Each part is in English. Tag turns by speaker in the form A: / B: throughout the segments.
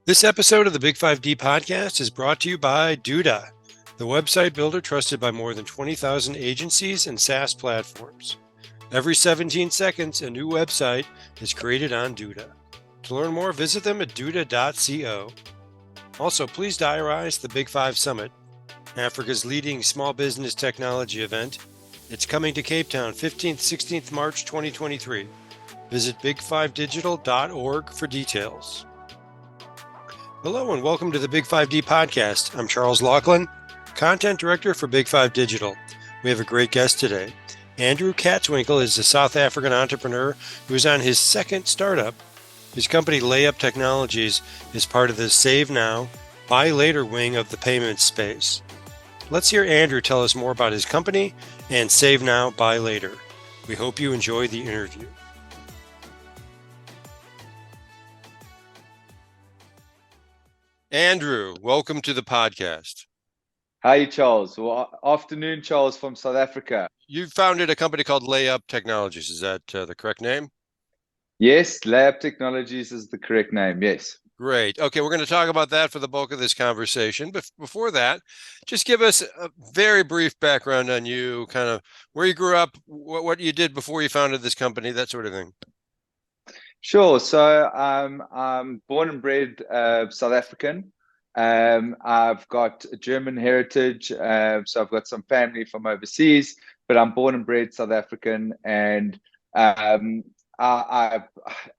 A: This episode of the Big5D podcast is brought to you by Duda, the website builder trusted by more than 20,000 agencies and SaaS platforms. Every 17 seconds, a new website is created on Duda. To learn more, visit them at duda.co. Also, please diarize the Big Five Summit, Africa's leading small business technology event. It's coming to Cape Town 15th, 16th March 2023. Visit big5digital.org for details. Hello and welcome to the Big5D podcast. I'm Charles Laughlin, Content Director for Big5 Digital. We have a great guest today. Andrew Katzwinkel is a South African entrepreneur who is on his second startup. His company LayUp Technologies is part of the Save Now, Buy Later wing of the payments space. Let's hear Andrew tell us more about his company and Save Now, Buy Later. We hope you enjoy the interview. Andrew, welcome to the podcast.
B: Hi, Charles. Well, afternoon, Charles from South Africa.
A: You founded a company called LayUp Technologies. Is that the correct name?
B: Yes, LayUp Technologies is the correct name. Yes.
A: Great. Okay, we're going to talk about that for the bulk of this conversation. But before that, just give us a very brief background on you, kind of where you grew up, what you did before you founded this company, that sort of thing.
B: Sure. So I'm born and bred South African. I've got a German heritage, so I've got some family from overseas, but I'm born and bred South African, and I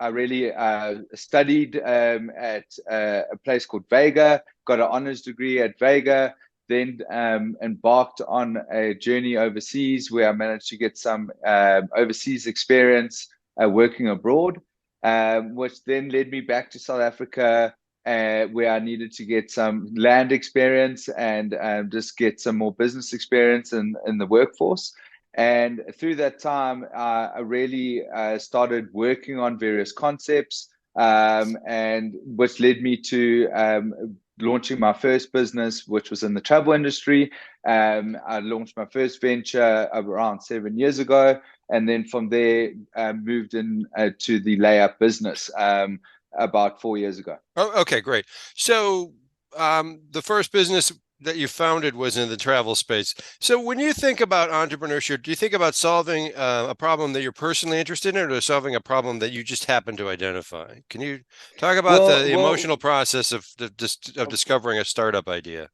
B: really studied at a place called Vega, got an honors degree at Vega, then embarked on a journey overseas where I managed to get some overseas experience working abroad. Which then led me back to South Africa, where I needed to get some land experience and just get some more business experience in the workforce. And through that time, I really started working on various concepts, and which led me to launching my first business, which was in the travel industry. I launched my first venture around 7 years ago. And then from there, moved in to the LayUp business about 4 years ago.
A: Oh, okay, great. So the first business that you founded was in the travel space. So when you think about entrepreneurship, do you think about solving a problem that you're personally interested in, or solving a problem that you just happen to identify? Can you talk about the emotional process of discovering a startup idea?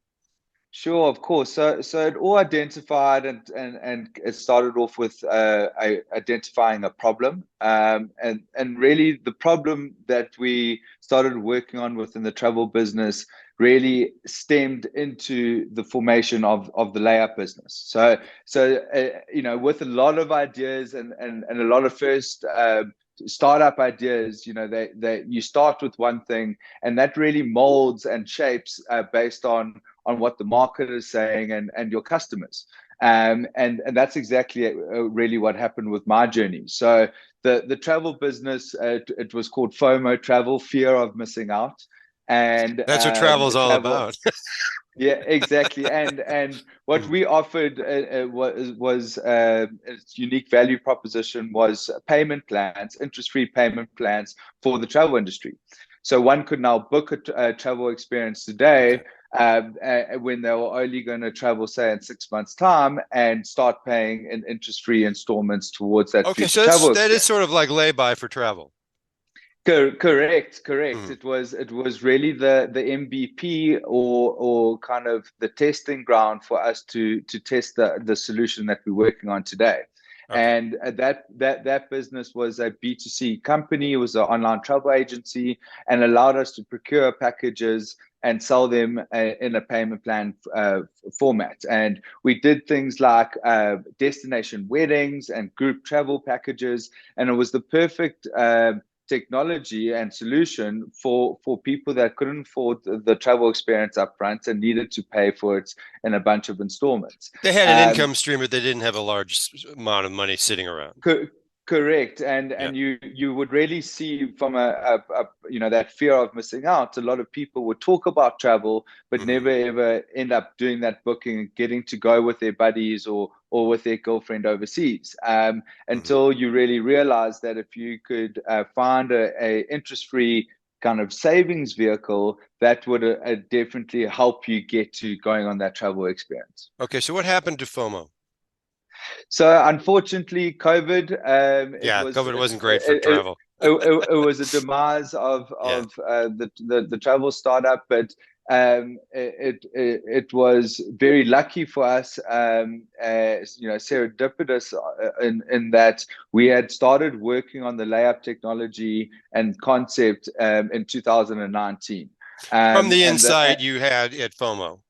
B: Sure, of course. So it all identified and it started off with identifying a problem. And really the problem that we started working on within the travel business really stemmed into the formation of the LayUp business. So with a lot of ideas and a lot of first startup ideas, they you start with one thing, and that really molds and shapes based on what the market is saying and your customers. And that's exactly really what happened with my journey. So the travel business, it was called FOMO travel, fear of missing out. And
A: that's what travel is all about.
B: Yeah, exactly. And what we offered was its unique value proposition was payment plans, interest-free payment plans for the travel industry. So one could now book a travel experience today, when they were only going to travel, say, in 6 months' time, and start paying in interest-free installments towards that future travel experience.
A: That is sort of like lay-by for travel.
B: Correct. It was really the MVP or kind of the testing ground for us to test the solution that we're working on today. Okay. And that business was a B2C company. It was an online travel agency, and allowed us to procure packages and sell them in a payment plan format. And we did things like destination weddings and group travel packages, and it was the perfect technology and solution for people that couldn't afford the travel experience up front and needed to pay for it in a bunch of installments.
A: They had an income stream, but they didn't have a large amount of money sitting around.
B: Correct. And you would really see from a that fear of missing out. A lot of people would talk about travel, but never ever end up doing that booking and getting to go with their buddies or with their girlfriend overseas. Until you really realize that if you could find a interest-free kind of savings vehicle that would definitely help you get to going on that travel experience.
A: Okay, so what happened to FOMO?
B: So unfortunately, COVID,
A: Yeah, COVID wasn't great for travel.
B: it was a demise of
A: Yeah.
B: the travel startup, but it was very lucky for us, serendipitous in that we had started working on the LayUp technology and concept in 2019.
A: From the
B: And
A: insight you had at FOMO.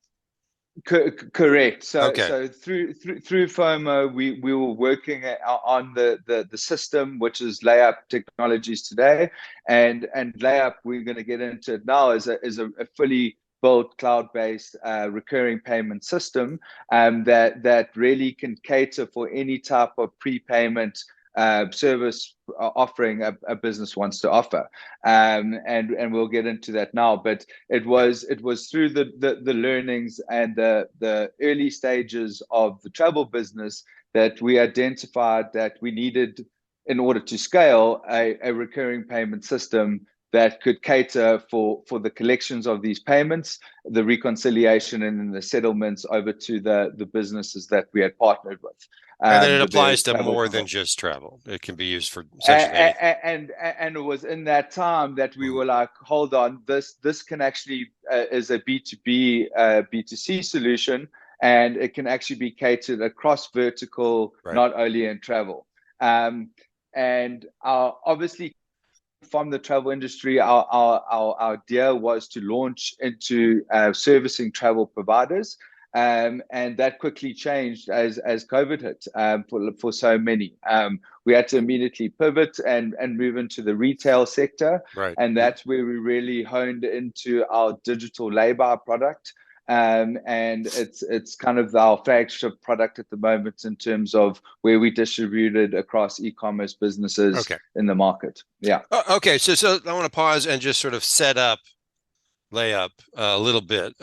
B: Correct. So,
A: Okay.
B: so through FOMO, we were working on the system, which is LayUp Technologies today, and LayUp, we're going to get into it now, is a fully built cloud-based recurring payment system that really can cater for any type of prepayment service offering a business wants to offer, and we'll get into that now. But it was through the learnings and the early stages of the travel business that we identified that we needed, in order to scale, a recurring payment system that could cater for the collections of these payments, the reconciliation, and then the settlements over to the businesses that we had partnered with.
A: And then it
B: The
A: applies
B: various
A: to
B: travel
A: more than
B: consultants.
A: just travel. It can be used for essentially anything.
B: And it was in that time that we were like, hold on, this can actually is a B2B B2C solution, and it can actually be catered across vertical,
A: Right.
B: not only in travel. And obviously, from the travel industry, our idea was to launch into servicing travel providers. And that quickly changed as COVID hit for so many. We had to immediately pivot and move into the retail sector.
A: Right.
B: And that's where we really honed into our digital labor product. And it's kind of our flagship product at the moment in terms of where we distributed across e-commerce businesses
A: Okay.
B: in the market. Yeah.
A: Okay. So I want to pause and just sort of set up LayUp a little bit.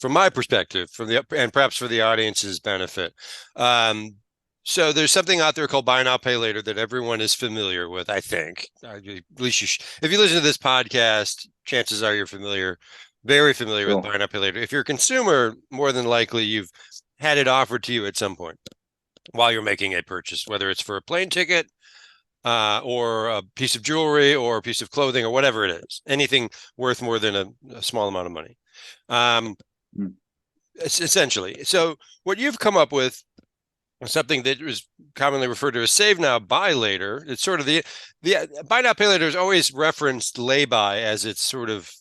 A: From my perspective, and perhaps for the audience's benefit. So there's something out there called buy now, pay later that everyone is familiar with, I think. At least if you listen to this podcast, chances are you're very familiar with buy now, pay later. If you're a consumer, more than likely you've had it offered to you at some point while you're making a purchase, whether it's for a plane ticket, or a piece of jewelry or a piece of clothing or whatever it is, anything worth more than a small amount of money. Essentially. So what you've come up with is something that was commonly referred to as save now, buy later. It's sort of the buy now, pay later is always referenced lay-by as its sort of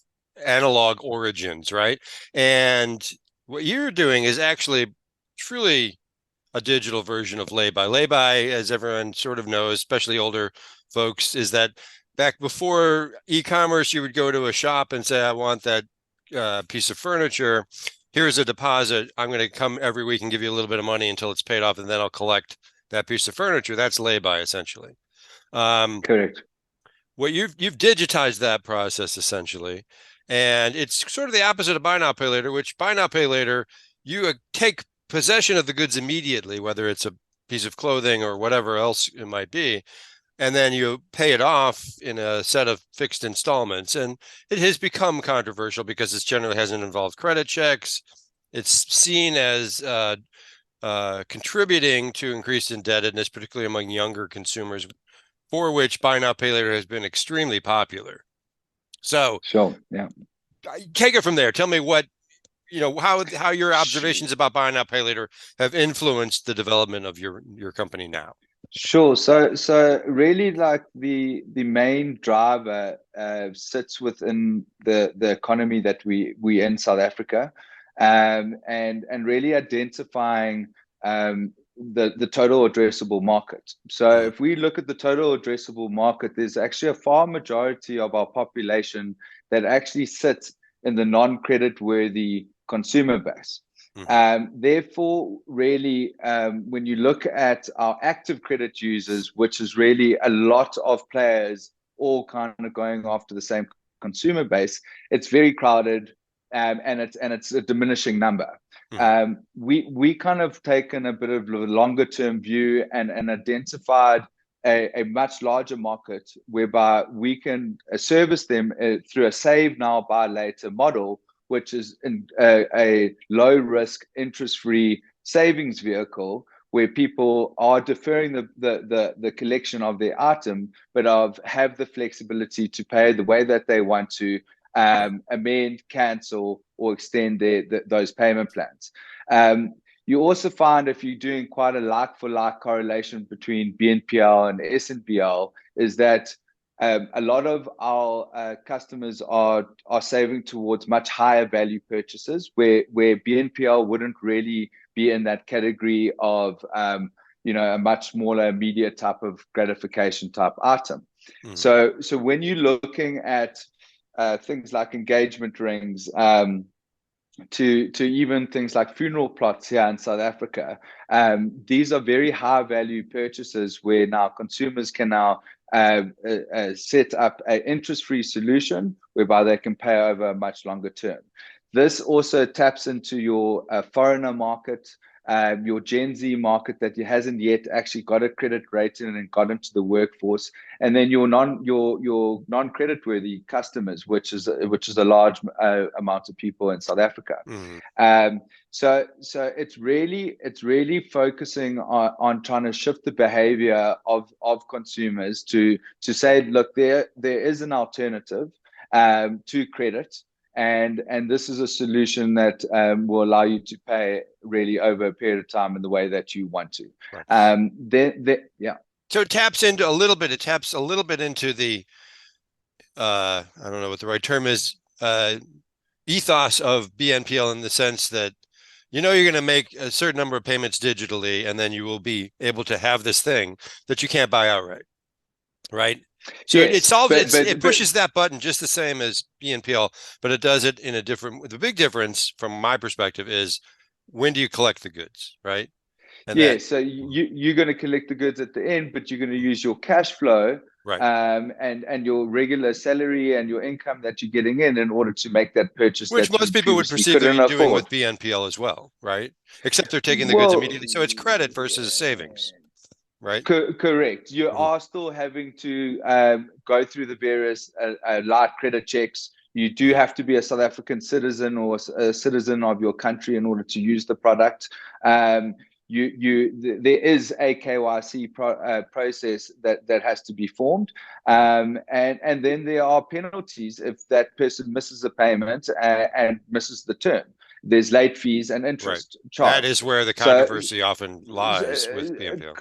A: analog origins, right? And what you're doing is actually truly a digital version of lay-by. Lay-by, as everyone sort of knows, especially older folks, is that back before e-commerce, you would go to a shop and say, I want that piece of furniture. Here's a deposit. I'm going to come every week and give you a little bit of money until it's paid off, and then I'll collect that piece of furniture. That's lay-by, essentially.
B: Correct.
A: Well, you've digitized that process, essentially. And it's sort of the opposite of buy now, pay later, which buy now, pay later, you take possession of the goods immediately, whether it's a piece of clothing or whatever else it might be, and then you pay it off in a set of fixed installments. And it has become controversial because it generally hasn't involved credit checks. It's seen as contributing to increased indebtedness, particularly among younger consumers, for which buy now, pay later has been extremely popular. So,
B: sure, yeah,
A: take it from there. Tell me how your observations about buy now, pay later have influenced the development of your company now.
B: Sure. So really, like the main driver sits within the economy that we in South Africa, and really identifying the total addressable market. So if we look at the total addressable market, there's actually a far majority of our population that actually sits in the non-credit worthy consumer base. Therefore, really, when you look at our active credit users, which is really a lot of players all kind of going after the same consumer base, it's very crowded, and it's a diminishing number. We kind of taken a bit of a longer term view and identified a much larger market whereby we can service them through a save now, buy later model, which is a low risk, interest free savings vehicle where people are deferring the collection of their item, but have the flexibility to pay the way that they want to, amend, cancel, or extend those payment plans. You also find if you're doing quite a like-for-like correlation between BNPL and SNBL, is that a lot of our customers are saving towards much higher value purchases, where BNPL wouldn't really be in that category of a much smaller, immediate type of gratification type item. So when you're looking at things like engagement rings, to even things like funeral plots here in South Africa, these are very high value purchases where now consumers can now set up an interest-free solution whereby they can pay over a much longer term. This also taps into your foreigner market, your Gen Z market that hasn't yet actually got a credit rating and got into the workforce, and then your non-credit worthy customers, which is a large amount of people in South Africa. So it's really focusing on trying to shift the behavior of consumers to say, look, there is an alternative to credit. And this is a solution that will allow you to pay really over a period of time in the way that you want to. Right.
A: So it taps into a little bit. It taps a little bit into the, I don't know what the right term is, ethos of BNPL, in the sense that you're going to make a certain number of payments digitally, and then you will be able to have this thing that you can't buy outright, right? So yes, it solves it pushes that button just the same as BNPL, but it does it in a different. The big difference from my perspective is, when do you collect the goods, right?
B: And so you're going to collect the goods at the end, but you're going to use your cash flow, right, and your regular salary and your income that you're getting in order to make that purchase.
A: Which most people would perceive to be doing with BNPL as well, right? Except they're taking the goods immediately, so it's credit versus savings. Right.
B: Correct. You are still having to go through the various light credit checks. You do have to be a South African citizen or a citizen of your country in order to use the product. There is a KYC process that has to be formed, and then there are penalties if that person misses a payment and misses the term. There's late fees and interest charged.
A: That is where the controversy often lies with BNPL.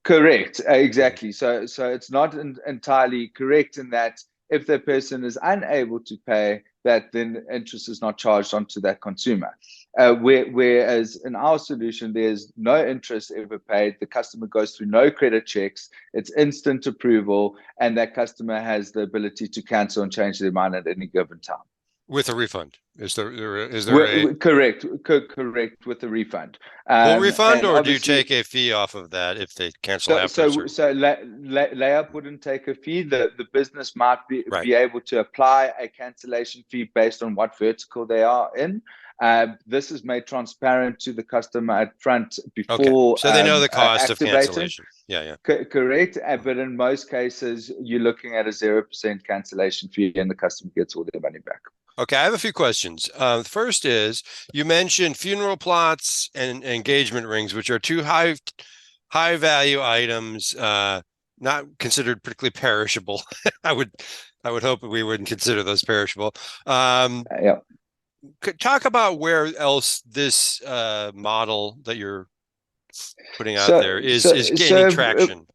B: Correct, exactly. So it's not entirely correct in that if the person is unable to pay, that then interest is not charged onto that consumer. Whereas in our solution, there's no interest ever paid. The customer goes through no credit checks. It's instant approval, and that customer has the ability to cancel and change their mind at any given time.
A: With a refund, is there
B: correct with a refund?
A: Full refund, or do you take a fee off of that if they cancel after?
B: So LayUp wouldn't take a fee. The business might be able to apply a cancellation fee based on what vertical they are in. This is made transparent to the customer at front before.
A: So they know the cost of cancellation.
B: Correct. But in most cases, you're looking at a 0% cancellation fee, and the customer gets all their money back.
A: Okay, I have a few questions. First is, you mentioned funeral plots and engagement rings, which are two high value items, not considered particularly perishable. I would hope we wouldn't consider those perishable. Talk about where else this model that you're putting out there is gaining traction.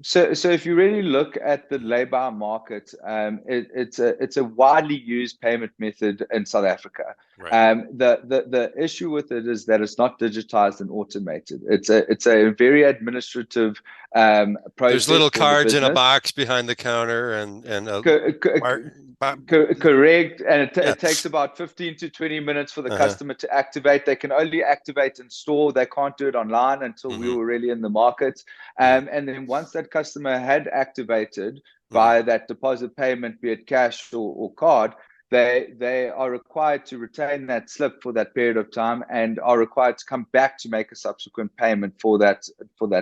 B: So if you really look at the labor market, it's a widely used payment method in South Africa. Right. The issue with it is that it's not digitized and automated. It's a very administrative process.
A: There's little cards in a box behind the counter and
B: correct, and it takes about 15 to 20 minutes for the customer to activate. They can only activate in store. They can't do it online until we were really in the market. And then once that customer had activated via that deposit payment, be it cash or card, they are required to retain that slip for that period of time and are required to come back to make a subsequent payment for that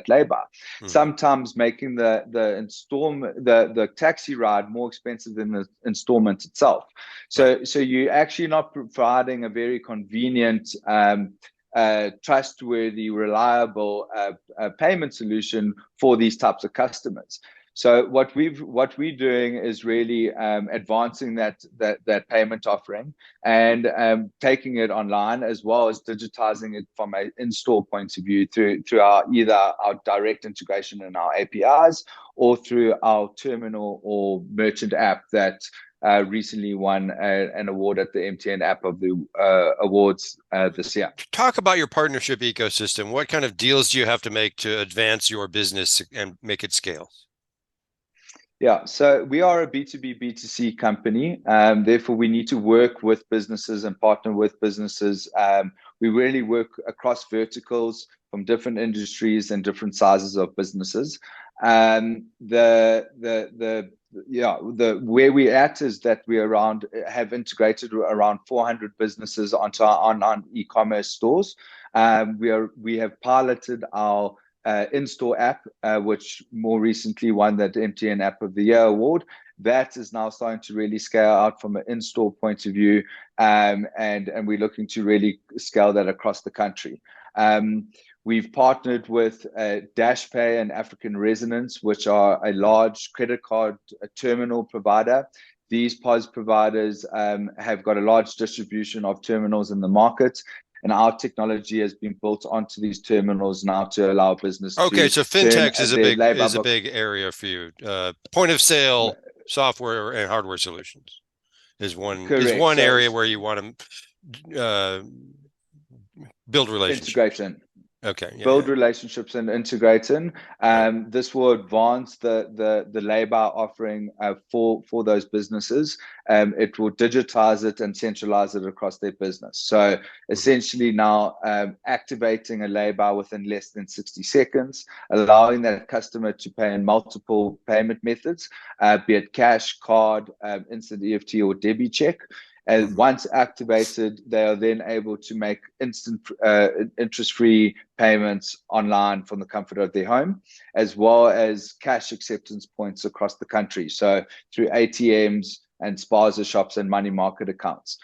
B: lay-by. Sometimes making the taxi ride more expensive than the installment itself. So you're actually not providing a very convenient, trustworthy, reliable payment solution for these types of customers. So what we're doing is really advancing that payment offering and taking it online, as well as digitizing it from an in-store point of view through either our direct integration in our APIs or through our terminal or merchant app that recently won an award at the MTN App of the Awards this year.
A: Talk about your partnership ecosystem. What kind of deals do you have to make to advance your business and make it scale?
B: Yeah, so we are a B2B, B2C company. Therefore, we need to work with businesses and partner with businesses. We really work across verticals from different industries and different sizes of businesses. Where we're at is that we have integrated around 400 businesses onto our online e-commerce stores. We have piloted our in-store app, which more recently won that MTN App of the Year award. That is now starting to really scale out from an in-store point of view, and we're looking to really scale that across the country. We've partnered with DashPay and African Resonance, which are a large credit card terminal provider. These POS providers have got a large distribution of terminals in the market, and our technology has been built onto these terminals now to allow business.
A: Okay, so fintech is a big area for you. Point of sale software and hardware solutions is one area where you want to build relationships.
B: Integration.
A: Okay.
B: Build relationships and integrate in. This will advance the labor offering for those businesses. It will digitize it and centralize it across their business. So essentially now activating a labor within less than 60 seconds, allowing that customer to pay in multiple payment methods, be it cash, card, instant EFT, or debit check. And once activated, they are then able to make instant interest-free payments online from the comfort of their home, as well as cash acceptance points across the country. So through ATMs and spaza shops and money market accounts.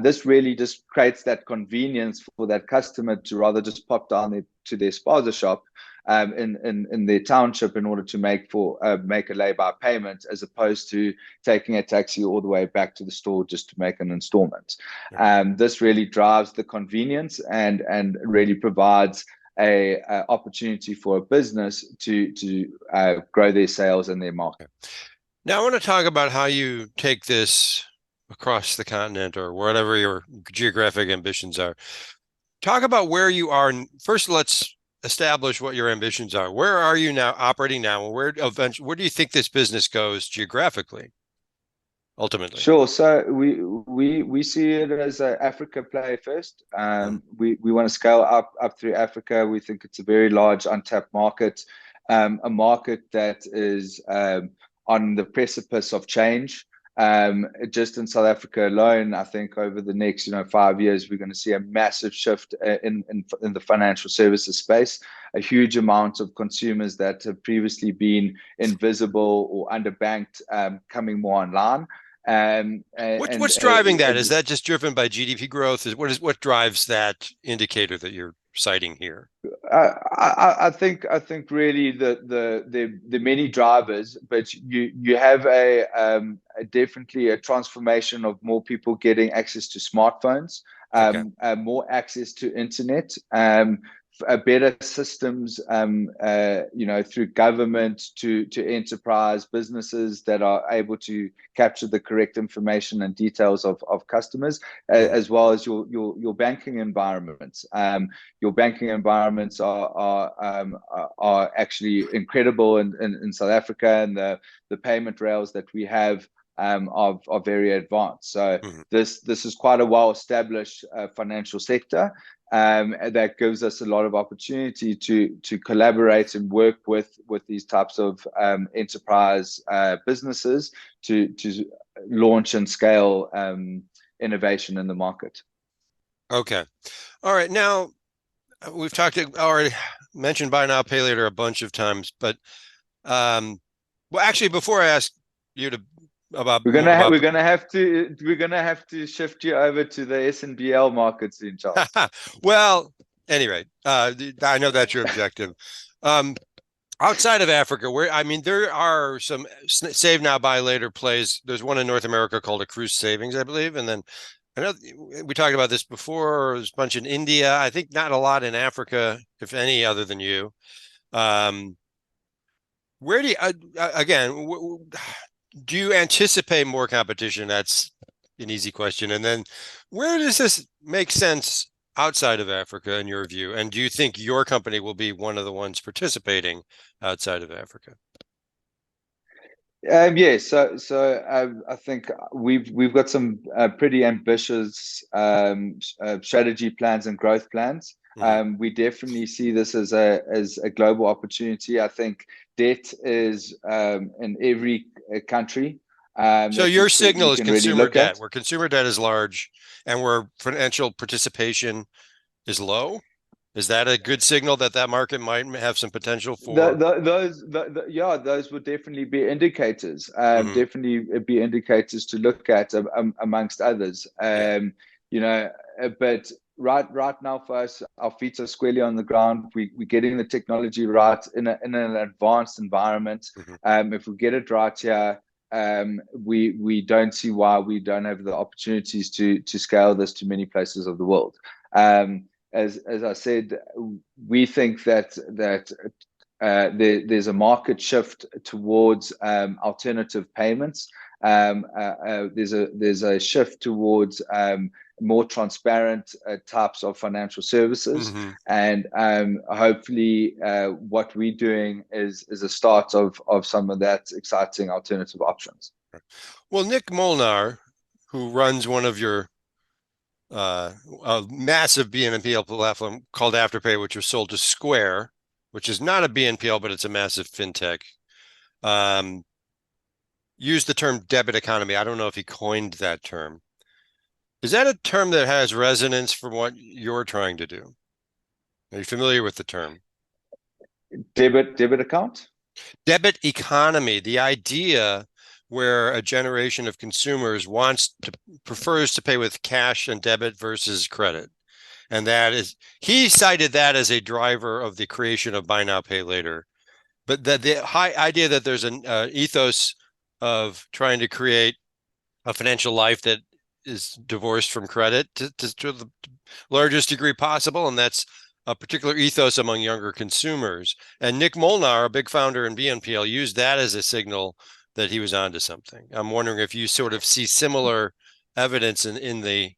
B: This really just creates that convenience for that customer to rather just pop down to their spaza shop in their township in order to make a lay-by payment, as opposed to taking a taxi all the way back to the store just to make an installment. This really drives the convenience and really provides a opportunity for a business to grow their sales and their market.
A: Now I want to talk about how you take this across the continent or whatever your geographic ambitions are. Talk about where you are. First, let's establish what your ambitions are. Where are you now operating now? Where do you think this business goes geographically, ultimately?
B: Sure. So we see it as an Africa play first. We want to scale up through Africa. We think it's a very large untapped market, a market that is on the precipice of change. Just in South Africa alone, I think over the next 5 years, we're going to see a massive shift in the financial services space. A huge amount of consumers that have previously been invisible or underbanked coming more online.
A: What's driving that? Is that just driven by GDP growth? What drives that indicator that you're citing here?
B: I think really the many drivers, but you have definitely a transformation of more people getting access to smartphones, more access to internet, better systems, through government to enterprise businesses that are able to capture the correct information and details of customers, as well as your banking environments. Your banking environments are actually incredible in South Africa, and the payment rails that we have are very advanced. So this is quite a well-established financial sector. that gives us a lot of opportunity to collaborate and work with these types of enterprise businesses to launch and scale innovation in the market.
A: Okay. All right. Now, we've already mentioned buy now, pay later a bunch of times, but well, actually, before I ask you to about
B: We're
A: more about
B: gonna have to shift you over to the SNBL market soon, Charles.
A: well, anyway, I know that's your objective. Outside of Africa, there are some save now, buy later plays. There's one in North America called a Cruise Savings, I believe, and then I know we talked about this before. There's a bunch in India. I think not a lot in Africa, if any, other than you. Where do you again? Do you anticipate more competition? That's an easy question. And then, where does this make sense outside of Africa, in your view? And do you think your company will be one of the ones participating outside of Africa?
B: Yeah, I think we've got some pretty ambitious strategy plans and growth plans.
A: Mm-hmm.
B: We definitely see this as a global opportunity. I think debt is in every country.
A: So your signal is
B: can really
A: consumer
B: look
A: debt,
B: at.
A: where consumer debt is large and where financial participation is low. Is that a good signal that that market might have some potential for?
B: Yeah, those would definitely be indicators.
A: Mm-hmm.
B: Definitely be indicators to look at amongst others.
A: Yeah.
B: You know, but right now for us, our feet are squarely on the ground. We're getting the technology right in an advanced environment.
A: Mm-hmm.
B: If we get it right here, we don't see why we don't have the opportunities to scale this to many places of the world. As I said, we think that there's a market shift towards alternative payments. There's a shift towards more transparent types of financial services,
A: Mm-hmm.
B: and hopefully, what we're doing is a start of some of that exciting alternative options.
A: Well, Nick Molnar, who runs one of your a massive BNPL platform called Afterpay, which was sold to Square, which is not a BNPL, but it's a massive fintech. Used the term debit economy. I don't know if he coined that term. Is that a term that has resonance for what you're trying to do? Are you familiar with the term?
B: Debit account?
A: Debit economy, the idea where a generation of consumers prefers to pay with cash and debit versus credit. And he cited that as a driver of the creation of buy now, pay later. But the high idea that there's an ethos of trying to create a financial life that is divorced from credit to the largest degree possible. And that's a particular ethos among younger consumers. And Nick Molnar, a big founder in BNPL, used that as a signal that he was onto something. I'm wondering if you sort of see similar evidence in the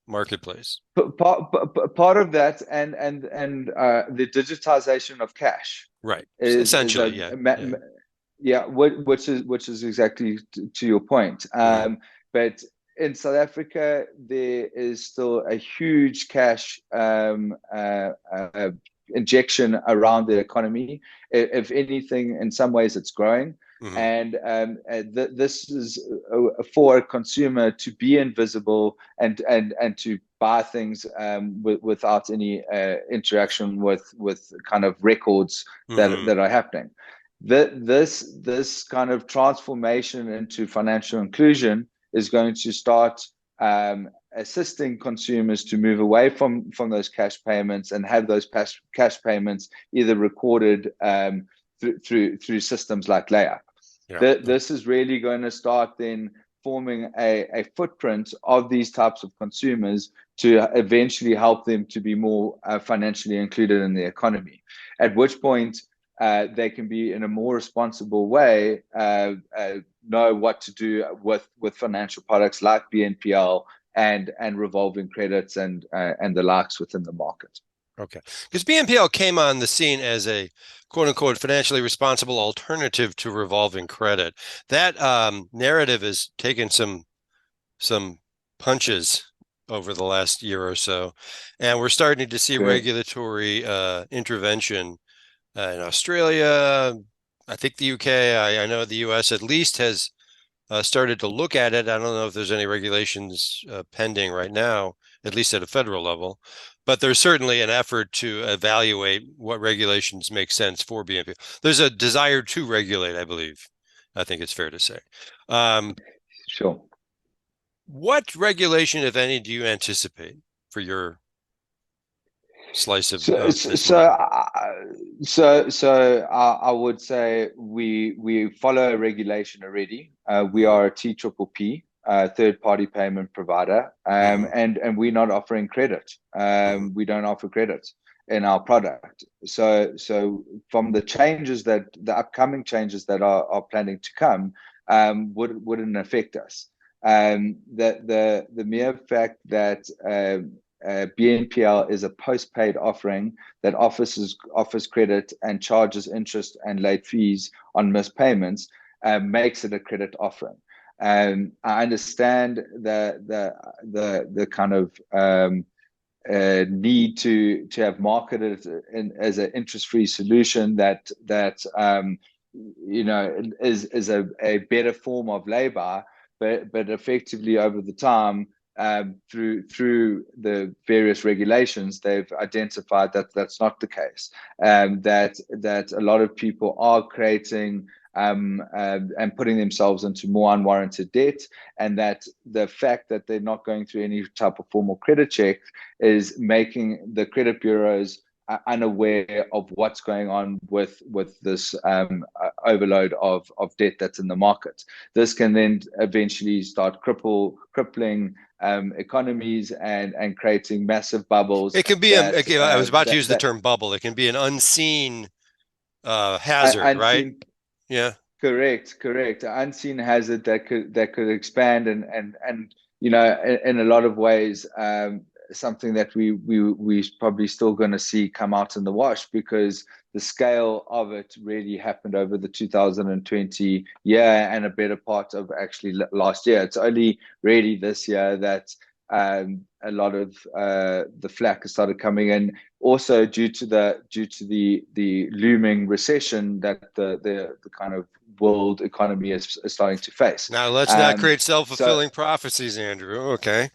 A: marketplace.
B: Part of that and the digitization of cash
A: Right.
B: is
A: Essentially, yeah.
B: yeah, which is exactly to your point.
A: Mm-hmm.
B: But in South Africa, there is still a huge cash injection around the economy. If anything, in some ways, it's growing.
A: Mm-hmm.
B: And this is for a consumer to be invisible and to buy things without any interaction with kind of records
A: Mm-hmm.
B: that are happening. This kind of transformation into financial inclusion is going to start assisting consumers to move away from those cash payments and have those cash payments either recorded through systems like LayUp.
A: Yeah.
B: This is really going to start then forming a footprint of these types of consumers to eventually help them to be more financially included in the economy. At which point, they can be in a more responsible way, know what to do with financial products like BNPL and revolving credits and the likes within the market.
A: Okay. Because BNPL came on the scene as a quote unquote financially responsible alternative to revolving credit. That narrative has taken some punches over the last year or so, and we're starting to see
B: Correct.
A: regulatory intervention in Australia. I think the UK. I know the US at least has started to look at it. I don't know if there's any regulations pending right now, at least at a federal level, but there's certainly an effort to evaluate what regulations make sense for BNP. There's a desire to regulate, I believe. I think it's fair to say. Um,
B: Sure.
A: what regulation, if any, do you anticipate for your slice
B: So,
A: of this
B: so,
A: market?
B: I would say we follow regulation already. We
A: Hmm.
B: are a TPP, third party payment provider,
A: Hmm.
B: and we're not offering credit.
A: Hmm.
B: We don't offer credit in our product. So from the upcoming changes that are planning to come, wouldn't affect us. The mere fact that BNPL is a post-paid offering that offers credit and charges interest and late fees on missed payments, makes it a credit offering. I understand the kind of need to have marketed as an interest-free solution that is a better form of labor, but effectively over the time, through the various regulations, they've identified that that's not the case. That a lot of people are creating and putting themselves into more unwarranted debt, and that the fact that they're not going through any type of formal credit check is making the credit bureaus unaware of what's going on with this overload of debt that's in the market. This can then eventually start crippling economies and creating massive bubbles
A: It can be I was about to use the
B: that
A: term bubble. It can be an unseen hazard, right?
B: unseen.
A: Yeah.
B: Correct. An unseen hazard that could expand and in a lot of ways, something that we probably still going to see come out in the wash, because the scale of it really happened over the 2020 year and a better part of actually last year. It's only really this year that a lot of the flack has started coming in, also due to the looming recession that the kind of world economy is starting to face.
A: Now let's not
B: Um,
A: create
B: so
A: self-fulfilling prophecies, Andrew. Okay.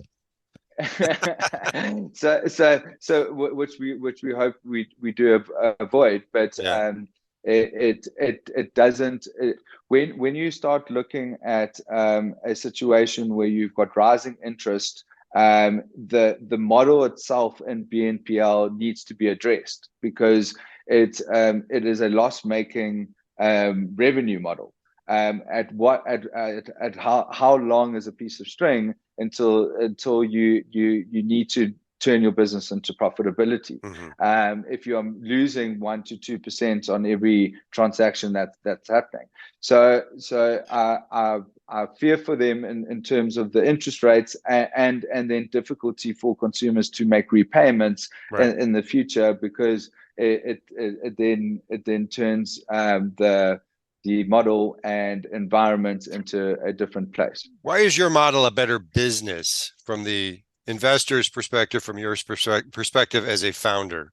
B: which we hope we do avoid, but
A: Yeah.
B: it doesn't. When you start looking at a situation where you've got rising interest, the model itself in BNPL needs to be addressed, because it is a loss making revenue model. At how long is a piece of string until you need to turn your business into profitability?
A: Hmm.
B: If you're losing 1 to 2% on every transaction that's happening, I fear for them in terms of the interest rates, and then difficulty for consumers to make repayments
A: Right.
B: in the future, because it then turns the model and environment into a different place.
A: Why is your model a better business from the investor's perspective, from your perspective as a founder?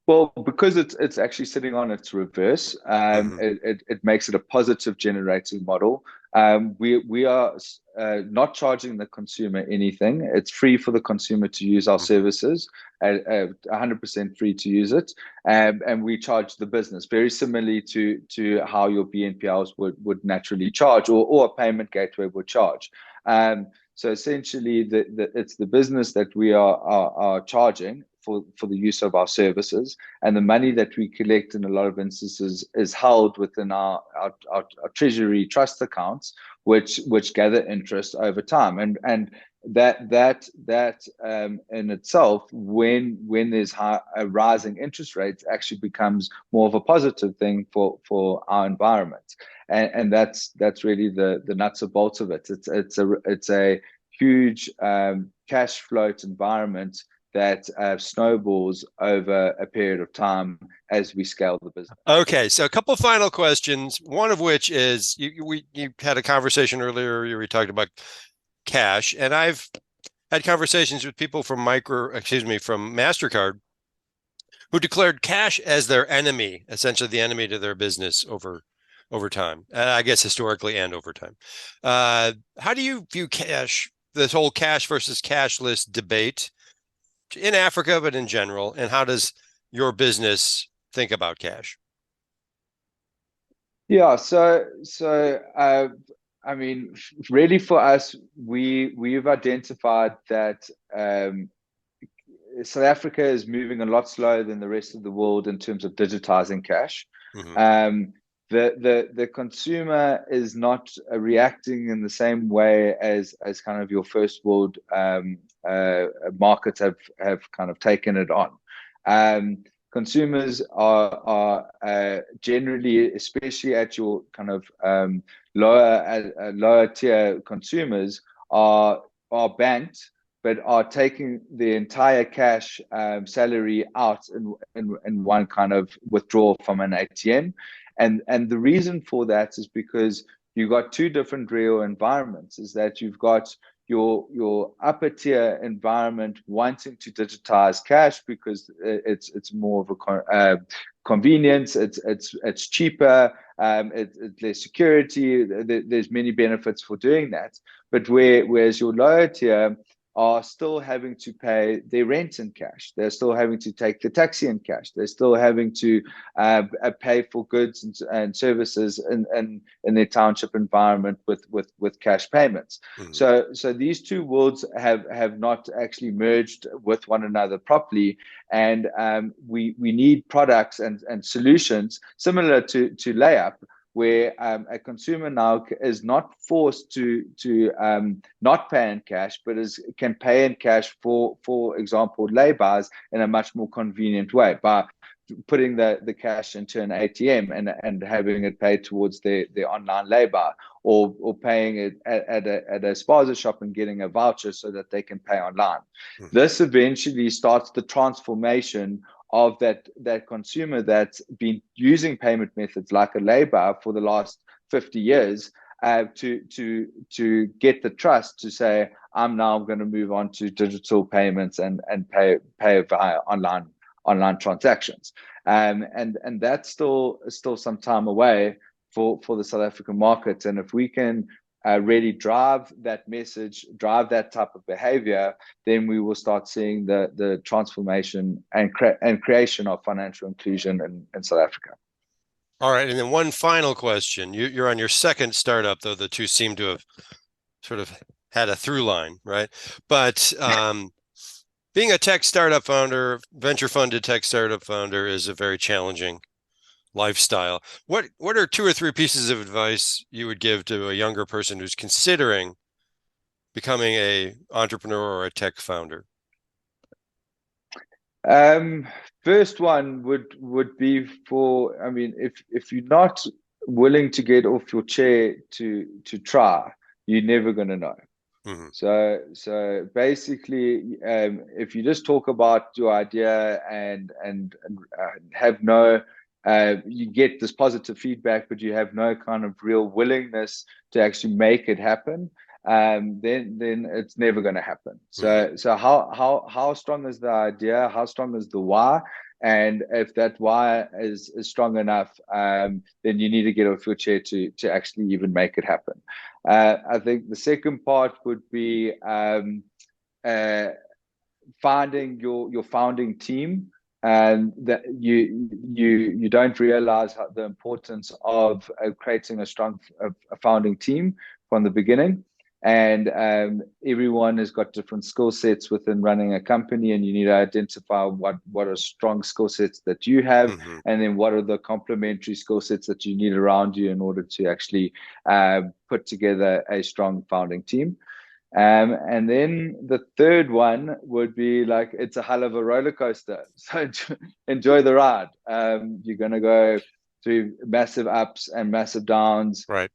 B: Well, because it's actually sitting on its reverse,
A: Hmm.
B: it makes it a positive generating model. We are not charging the consumer anything. It's free for the consumer to use our
A: Hmm.
B: services, 100% free to use it, and we charge the business very similarly to how your BNPLs would naturally charge, or a payment gateway would charge. So essentially, it's the business that we are charging for the use of our services, and the money that we collect in a lot of instances is held within our treasury trust accounts, which gather interest over time, and that in itself, when there's rising interest rates, actually becomes more of a positive thing for our environment, and that's really the nuts and bolts of it. It's a huge cash float environment that snowballs over a period of time as we scale the business.
A: Okay, so a couple final questions. One of which is you had a conversation earlier where we talked about cash, and I've had conversations with people from from MasterCard who declared cash as their enemy, essentially the enemy to their business over time. I guess historically and over time. How do you view cash, this whole cash versus cashless debate in Africa, but in general? And how does your business think about cash?
B: Yeah, I mean, really for us, we've identified that South Africa is moving a lot slower than the rest of the world in terms of digitizing cash.
A: Mm-hmm.
B: The consumer is not reacting in the same way as kind of your first world markets have kind of taken it on. Consumers are generally, especially at your kind of lower tier consumers, are banked, but are taking the entire cash salary out in one kind of withdrawal from an ATM. And the reason for that is because you've got two different real environments. Is that you've got your upper tier environment wanting to digitize cash because it's more of a convenience. It's cheaper. It's less security. There's many benefits for doing that. But whereas your lower tier are still having to pay their rent in cash. They're still having to take the taxi in cash. They're still having to pay for goods and services in their township environment with cash payments.
A: Mm-hmm.
B: So these two worlds have not actually merged with one another properly, and we need products and solutions similar to LayUp, where a consumer now is not forced to not pay in cash, but can pay in cash for example, lay-bys in a much more convenient way by putting the cash into an ATM and having it paid towards the online lay-by, or paying it at a spaza shop and getting a voucher so that they can pay online.
A: Mm-hmm.
B: This eventually starts the transformation of that consumer that's been using payment methods like a lay-by for the last 50 years to get the trust to say, I'm now going to move on to digital payments and pay via online transactions. And that's still some time away for the South African market. And if we can really drive that message, drive that type of behavior, then we will start seeing the transformation and creation of financial inclusion in South Africa.
A: All right. And then one final question. You're on your second startup, though the two seem to have sort of had a through line, right? But being a tech startup founder, venture funded tech startup founder, is a very challenging lifestyle. What are two or three pieces of advice you would give to a younger person who's considering becoming a entrepreneur or a tech founder?
B: First one would be for, I mean, if you're not willing to get off your chair to try, you're never going to know.
A: Mm-hmm.
B: So basically, if you just talk about your idea and have no, you get this positive feedback, but you have no kind of real willingness to actually make it happen, then it's never going to happen.
A: Mm-hmm.
B: So how strong is the idea? How strong is the why? And if that why is strong enough, then you need to get off your chair to actually even make it happen. I think the second part would be finding your founding team, and that you don't realize the importance of creating a strong founding team from the beginning. And everyone has got different skill sets within running a company, and you need to identify what are strong skill sets that you have,
A: Mm-hmm.
B: and then what are the complementary skill sets that you need around you in order to actually put together a strong founding team. And then the third one would be like, it's a hell of a roller coaster. So enjoy the ride. You're going to go through massive ups and massive downs.
A: Right.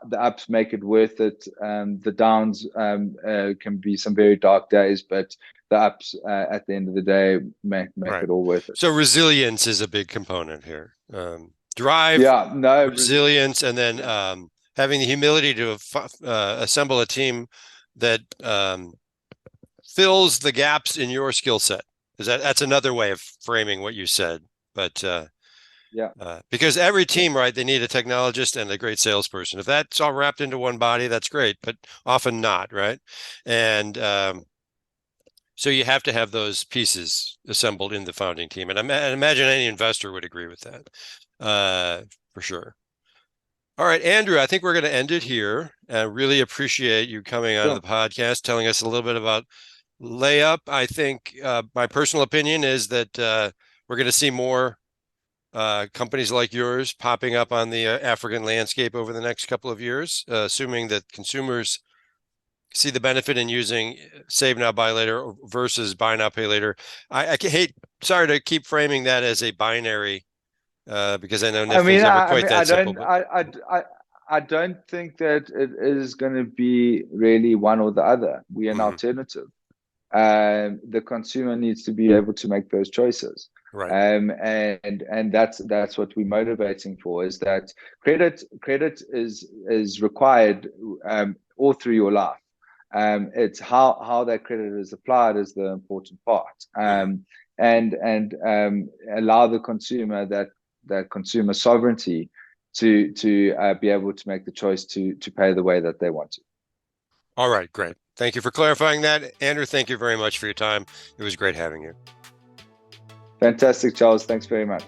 B: The ups make it worth it. The downs can be some very dark days, but the ups at the end of the day make
A: Right.
B: it all worth it.
A: So resilience is a big component here. Drive,
B: Yeah, no,
A: resilience, and then
B: yeah.
A: having the humility to assemble a team that fills the gaps in your skill set. That's another way of framing what you said. But because every team, right, they need a technologist and a great salesperson. If that's all wrapped into one body, that's great, but often not, right? And so you have to have those pieces assembled in the founding team. And I imagine any investor would agree with that, for sure. All right, Andrew, I think we're going to end it here. I really appreciate you coming on the podcast, telling us a little bit about LayUp. I think my personal opinion is that we're going to see more companies like yours popping up on the African landscape over the next couple of years, assuming that consumers see the benefit in using save now, buy later versus buy now, pay later. Sorry to keep framing that as a binary, because I know things never quite that simple.
B: I don't think that it is going to be really one or the other. We are an alternative. The consumer needs to be able to make those choices.
A: Right.
B: And that's what we're motivating for, is that credit is required all through your life. It's how that credit is applied is the important part. And allow the consumer that consumer sovereignty to be able to make the choice to pay the way that they want to.
A: All right, great. Thank you for clarifying that. Andrew, thank you very much for your time. It was great having you.
B: Fantastic, Charles. Thanks very much.